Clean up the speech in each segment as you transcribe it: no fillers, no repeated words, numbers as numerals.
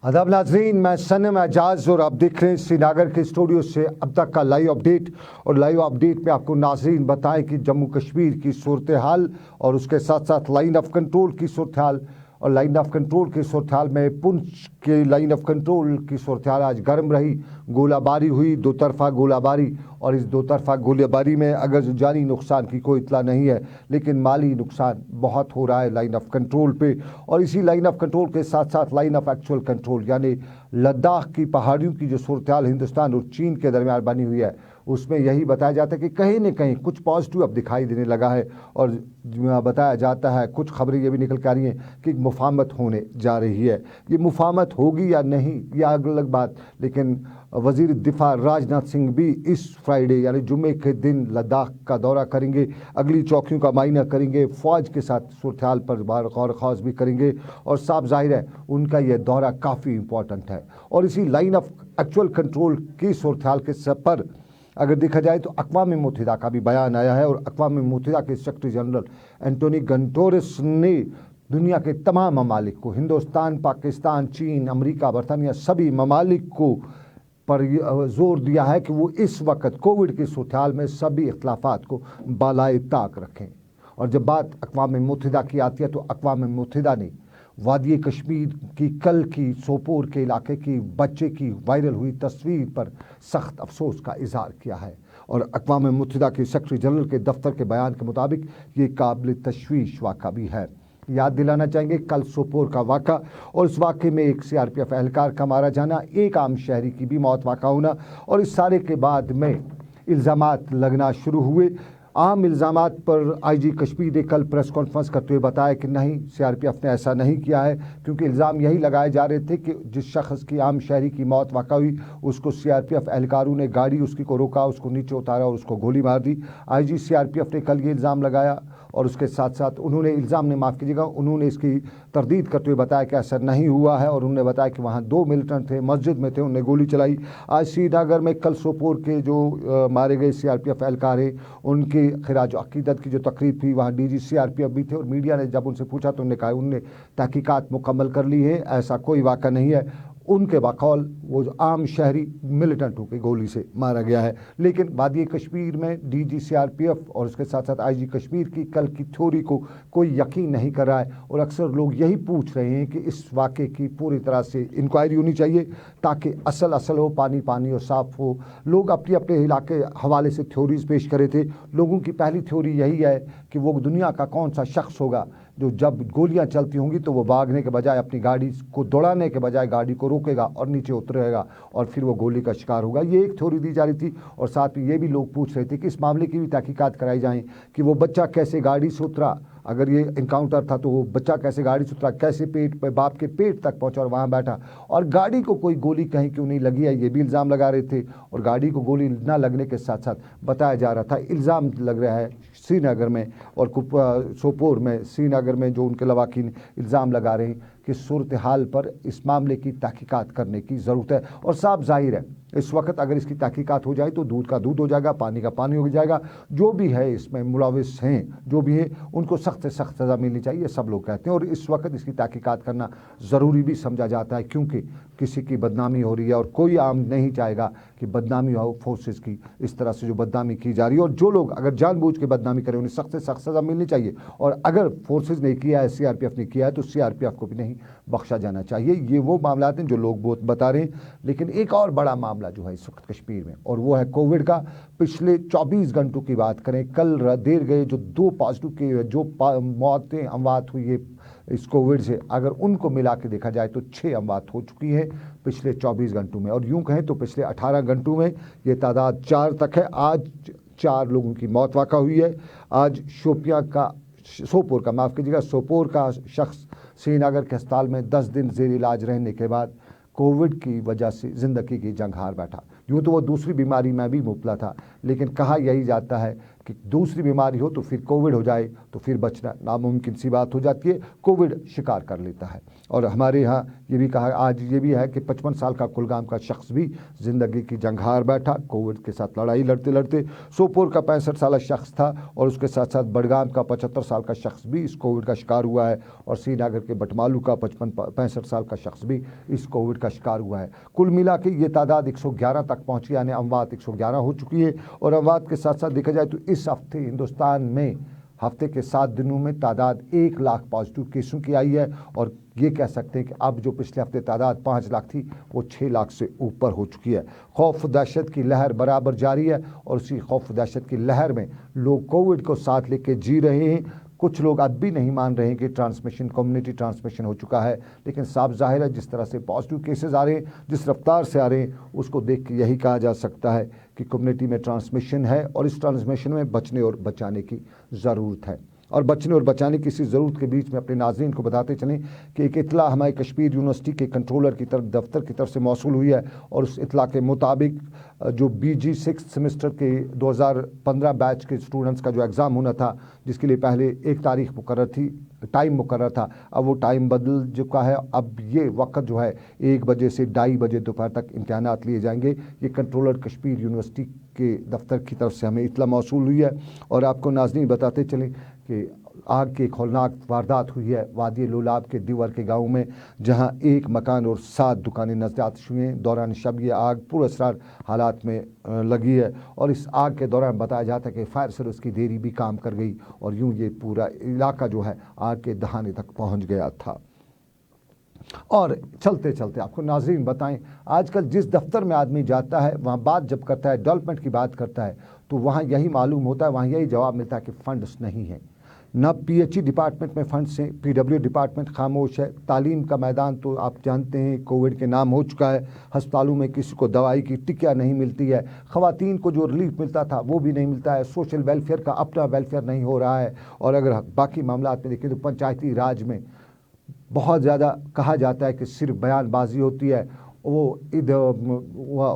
आदाब नाजरीन, मैं सनम एजाज और आप देख रहे हैं श्रीनगर के स्टूडियो से अब तक का लाइव अपडेट। और लाइव अपडेट में आपको नाजरीन बताएं कि जम्मू कश्मीर की सूरत हाल और उसके साथ साथ लाइन ऑफ कंट्रोल की सूरत हाल। और लाइन ऑफ कंट्रोल की सूरत हाल में पुंछ के लाइन ऑफ कंट्रोल की सूरत हाल आज गर्म रही। गोलाबारी हुई, दो तरफा गोलाबारी, और इस दो तरफा गोलीबारी में अगर जानी नुकसान की कोई इतला नहीं है, लेकिन माली नुकसान बहुत हो रहा है लाइन ऑफ कंट्रोल पे। और इसी लाइन ऑफ कंट्रोल के साथ साथ लाइन ऑफ एक्चुअल कंट्रोल यानी लद्दाख की पहाड़ियों की जो सूरत हाल हिंदुस्तान और चीन के दरमियान बनी हुई है, उसमें यही बताया जाता है कि कहीं न कहीं कुछ पॉजिटिव अब दिखाई देने लगा है। और बताया जाता है, कुछ खबरें ये भी निकल के आ रही हैं कि मुफाहमत होने जा रही है। ये मुफाहमत होगी या नहीं, यह अलग बात, लेकिन वज़ीर दिफा राजनाथ सिंह भी इस फ्राइडे यानी जुम्मे के दिन लद्दाख का दौरा करेंगे, अगली चौकियों का मायना करेंगे, फ़ौज के साथ सूरत हाल पर गौर ख़ास भी करेंगे। और साफ जाहिर है उनका यह दौरा काफ़ी इम्पोर्टेंट है। और इसी लाइन ऑफ एक्चुअल कंट्रोल की सूरत हाल के सब पर अगर देखा जाए तो अक़वाम मुत्तहिदा का भी बयान आया है। और अक़वाम मुत्तहिदा के सेक्रेटरी जनरल एंटोनियो गुतेरेस ने दुनिया के तमाम ममालिक को, हिंदुस्तान, पाकिस्तान, चीन, अमेरिका, बरतानिया, सभी ममालिक को पर जोर दिया है कि वो इस वक्त कोविड की सूरत हाल में सभी इख्तिलाफ़ात को बालाए ताक रखें। और जब बात अक़वाम मुत्तहिदा की आती है तो अक़वाम मुत्तहिदा ने वादी कश्मीर की कल की सोपोर के इलाके की बच्चे की वायरल हुई तस्वीर पर सख्त अफसोस का इजहार किया है। और अक़वाम मुत्तहिदा के सेक्रेटरी जनरल के दफ्तर के बयान के मुताबिक ये काबिल तशवीश वाक़ा भी है। याद दिलाना चाहेंगे कल सोपोर का वाक़ा, और इस वाक़े में एक CRPF एहलकार का मारा जाना, एक आम शहरी की भी मौत वाक़ा होना। और इस सारे के बाद में इल्ज़ामात लगना शुरू हुए। आम इल्ज़ामात पर IG कश्मीर ने कल प्रेस कॉन्फ्रेंस करते हुए बताया कि नहीं, CRPF ने ऐसा नहीं किया है, क्योंकि इल्ज़ाम यही लगाए जा रहे थे कि जिस शख्स की, आम शहरी की मौत वाक़ा हुई, उसको CRPF एहलकारों ने गाड़ी उसकी को रोका, उसको नीचे उतारा और उसको गोली मार दी। IG CRPF ने कल ये इल्ज़ाम लगाया। और उसके साथ साथ उन्होंने इल्ज़ाम ने माफ़ कीजिएगा, उन्होंने इसकी तरदीद करते हुए बताया कि ऐसा नहीं हुआ है। और उन्होंने बताया कि वहाँ 2 मिलिटेंट थे, मस्जिद में थे, उन्होंने गोली चलाई। आज श्रीनगर में कल सोपोर के जो मारे गए CRPF एहलकार हैं, उनके खिराज अकीदत की जो तकरीब थी, वहाँ DG CRPF भी थे। और मीडिया ने जब उनसे पूछा तो उन्होंने कहा उनने तहकीकात मुकम्मल कर ली है, ऐसा कोई वाक़ा नहीं है। उनके बकौल वो जो आम शहरी मिलिटेंटों की गोली से मारा गया है। लेकिन वादी कश्मीर में DG CRPF और उसके साथ साथ IG कश्मीर की कल की थ्योरी को कोई यकीन नहीं कर रहा है। और अक्सर लोग यही पूछ रहे हैं कि इस वाक़े की पूरी तरह से इंक्वायरी होनी चाहिए, ताकि असल हो, पानी पानी और साफ़ हो। लोग अपने अपने इलाके हवाले से थ्योरीज पेश करे थे। लोगों की पहली थ्योरी यही है कि वो दुनिया का कौन सा शख्स होगा जो जब गोलियां चलती होंगी तो वो भागने के बजाय, अपनी गाड़ी को दौड़ाने के बजाय गाड़ी को रोकेगा और नीचे उतरेगा और फिर वो गोली का शिकार होगा। ये एक थ्योरी दी जा रही थी। और साथ में ये भी लोग पूछ रहे थे कि इस मामले की भी तहकीकात कराई जाए कि वो बच्चा कैसे गाड़ी से उतरा, अगर ये इनकाउंटर था तो वो बच्चा कैसे गाड़ी से उतरा, कैसे पेट पे, बाप के पेट तक पहुंचा और वहाँ बैठा, और गाड़ी को कोई गोली कहीं क्यों नहीं लगी है, ये भी इल्ज़ाम लगा रहे थे। और गाड़ी को गोली ना लगने के साथ साथ बताया जा रहा था, इल्ज़ाम लग रहा है श्रीनगर में और सोपोर में, श्रीनगर में जो उनके लवाकिन इल्ज़ाम लगा रहे हैं कि सूरत हाल पर इस मामले की तहकीकात करने की ज़रूरत है। और साफ जाहिर है इस वक्त अगर इसकी तहकीकात हो जाए तो दूध का दूध हो जाएगा, पानी का पानी हो जाएगा। जो भी है इसमें मुलविस हैं, जो भी है, उनको सख्त से सख्त सज़ा मिलनी चाहिए, सब लोग कहते हैं। और इस वक्त इसकी तहकीकात करना ज़रूरी भी समझा जाता है, क्योंकि किसी की बदनामी हो रही है और कोई आम नहीं चाहेगा कि बदनामी हो फोर्सेस की। इस तरह से जो बदनामी की जा रही है, और जो लोग अगर जानबूझ के बदनामी करें उन्हें सख्त से सख्त सज़ा मिलनी चाहिए। और अगर फोर्सेस ने किया है, CRPF ने किया है, तो CRPF को भी नहीं बख्शा जाना चाहिए। ये वो मामला हैं जो लोग बहुत बता रहे हैं। लेकिन एक और बड़ा मामला जो है इस वक्त कश्मीर में, और वो है कोविड का। पिछले 24 घंटों की बात करें, कल देर गए जो 2 पॉजिटिव के जो मौतें अमवात हुई है इस कोविड से, अगर उनको मिला के देखा जाए तो 6 अमवात हो चुकी है पिछले 24 घंटों में। और यूँ कहें तो पिछले 18 घंटों में ये तादाद 4 तक है। आज 4 लोगों की मौत वाक़ा हुई है। आज सोपोर का शख्स श्रीनगर के अस्पताल में 10 दिन जेर इलाज रहने के बाद कोविड की वजह से ज़िंदगी की जंग हार बैठा। यूँ तो वो दूसरी बीमारी में भी मुबतला था, लेकिन कहा यही जाता है कि दूसरी बीमारी हो तो फिर कोविड हो जाए तो फिर बचना नामुमकिन सी बात हो जाती है, कोविड शिकार कर लेता है। और हमारे यहाँ ये भी कहा, आज ये भी है कि 55 साल का कुलगाम का शख्स भी ज़िंदगी की जंग हार बैठा कोविड के साथ लड़ाई लड़ते लड़ते। सोपोर का 65 साल शख्स था और उसके साथ साथ बडगाम का 75 साल का शख्स भी इस कोविड का शिकार हुआ है और श्रीनगर के बटमालू का 65 साल का शख्स भी इस कोविड का शिकार हुआ है। कुल मिला के ये तादाद 111 तक पहुँची, यानी अमवात 111 हो चुकी है। और अमवात के साथ साथ देखा जाए तो इस हफ्ते हिंदुस्तान में हफ्ते के 7 दिनों में तादाद 1 लाख पॉजिटिव केसों की आई है और ये कह सकते हैं कि अब जो पिछले हफ्ते तादाद 5 लाख थी वो 6 लाख से ऊपर हो चुकी है। खौफ दहशत की लहर बराबर जारी है और उसी खौफ दहशत की लहर में लोग कोविड को साथ लेके जी रहे हैं। कुछ लोग अब भी नहीं मान रहे हैं कि ट्रांसमिशन कम्युनिटी ट्रांसमिशन हो चुका है, लेकिन साफ जाहिर है जिस तरह से पॉजिटिव केसेस आ रहे हैं, जिस रफ्तार से आ रहे हैं, उसको देख के यही कहा जा सकता है कि कम्युनिटी में ट्रांसमिशन है और इस ट्रांसमिशन में बचने और बचाने की ज़रूरत है। और बचने और बचाने की इसी ज़रूरत के बीच में अपने नाज़रीन को बताते चलें कि एक इतला हमारे कश्मीर यूनिवर्सिटी के कंट्रोलर की तरफ दफ्तर की तरफ से मौसूल हुई है और उस इतला के मुताबिक जो BG 6 सेमेस्टर के 2015 बैच के स्टूडेंट्स का जो एग्ज़ाम होना था, जिसके लिए पहले 1 तारीख मुकर्रर थी, टाइम मुकर्रर था, अब वो टाइम बदल चुका है। अब ये वक्त जो है 1 बजे से 2:30 बजे दोपहर तक इम्तहानात लिए जाएंगे। ये कंट्रोलर कश्मीर यूनिवर्सिटी के दफ्तर की तरफ से हमें इतला मौसूल हुई है। और आपको नाज़रीन बताते चलें कि आग की एक हौलनाक वारदात हुई है वादी लोलाब के दीवर के गांव में, जहां 1 मकान और 7 दुकानें नज़ात हुई हैं। दौरान शब ये आग पुरअसरार हालात में लगी है और इस आग के दौरान बताया जाता है कि फायर सर्विस की देरी भी काम कर गई और यूं ये पूरा इलाका जो है आग के दहाने तक पहुंच गया था। और चलते चलते आपको नाज़रीन बताएं, आजकल जिस दफ्तर में आदमी जाता है वहाँ बात जब करता है, डेवलपमेंट की बात करता है, तो वहाँ यही मालूम होता है, वहाँ यही जवाब मिलता है कि फंड्स नहीं हैं। न PHE डिपार्टमेंट में फंड्स हैं, PW डिपार्टमेंट खामोश है। तालीम का मैदान तो आप जानते हैं कोविड के नाम हो चुका है। अस्पतालों में किसी को दवाई की टिकिया नहीं मिलती है, ख़वातीन को जो रिलीफ मिलता था वो भी नहीं मिलता है, सोशल वेलफेयर का अपना वेलफेयर नहीं हो रहा है। और अगर बाकी मामला में देखें तो पंचायती राज में बहुत ज़्यादा कहा जाता है कि सिर्फ बयानबाजी होती है। वो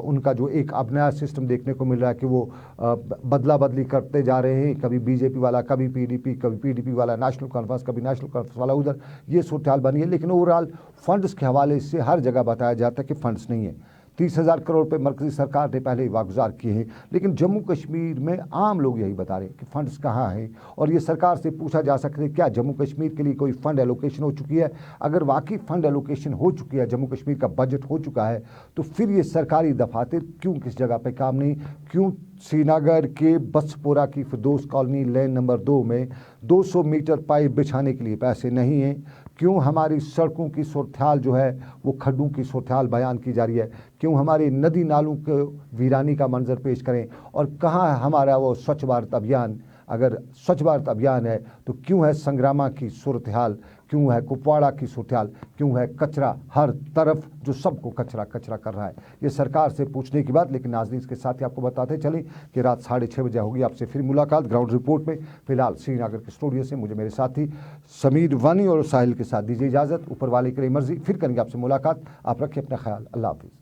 उनका जो एक अब नया सिस्टम देखने को मिल रहा है कि वो बदला बदली करते जा रहे हैं, कभी BJP वाला, कभी PDP, कभी PDP वाला, नेशनल कॉन्फ्रेंस, कभी नेशनल कॉन्फ्रेंस वाला उधर, ये सूरत हाल बनी है। लेकिन ओवरऑल फंड्स के हवाले से हर जगह बताया जाता है कि फंड्स नहीं है। 30,000 करोड़ रुपये मरकज़ी सरकार ने पहले ही वागुजार किए हैं, लेकिन जम्मू कश्मीर में आम लोग यही बता रहे हैं कि फ़ंड्स कहाँ हैं। और ये सरकार से पूछा जा सकता है क्या जम्मू कश्मीर के लिए कोई फ़ंड एलोकेशन हो चुकी है। अगर वाकई फ़ंड एलोकेशन हो चुकी है, जम्मू कश्मीर का बजट हो चुका है, तो फिर ये सरकारी दफातर क्यों किस जगह पे काम नहीं, क्यों श्रीनगर के बसपोरा की फिरदौस कॉलोनी लेन नंबर 2 में 200 मीटर पाइप बिछाने के लिए पैसे नहीं हैं, क्यों हमारी सड़कों की सूरत-हाल जो है वो खड्डों की सूरत-हाल बयान की जा रही है, क्यों हमारे नदी नालों को वीरानी का मंजर पेश करें, और कहाँ है हमारा वो स्वच्छ भारत अभियान। अगर स्वच्छ भारत अभियान है तो क्यों है संग्रामा की सूरत हाल, क्यों है कुपवाड़ा की सूरत हाल, क्यों है कचरा हर तरफ जो सबको कचरा कचरा कर रहा है। ये सरकार से पूछने की बात। लेकिन नाज़रीन इसके साथ ही आपको बताते चलें कि रात 6:30 बजे होगी आपसे फिर मुलाकात ग्राउंड रिपोर्ट में। फिलहाल श्रीनगर के स्टूडियो से मुझे मेरे साथी समीर वानी और साहिल के साथ दीजिए इजाज़त। ऊपर वाले की मर्जी, फिर करेंगे आपसे मुलाकात। आप रखिए अपना ख्याल। अल्लाह हाफिज़।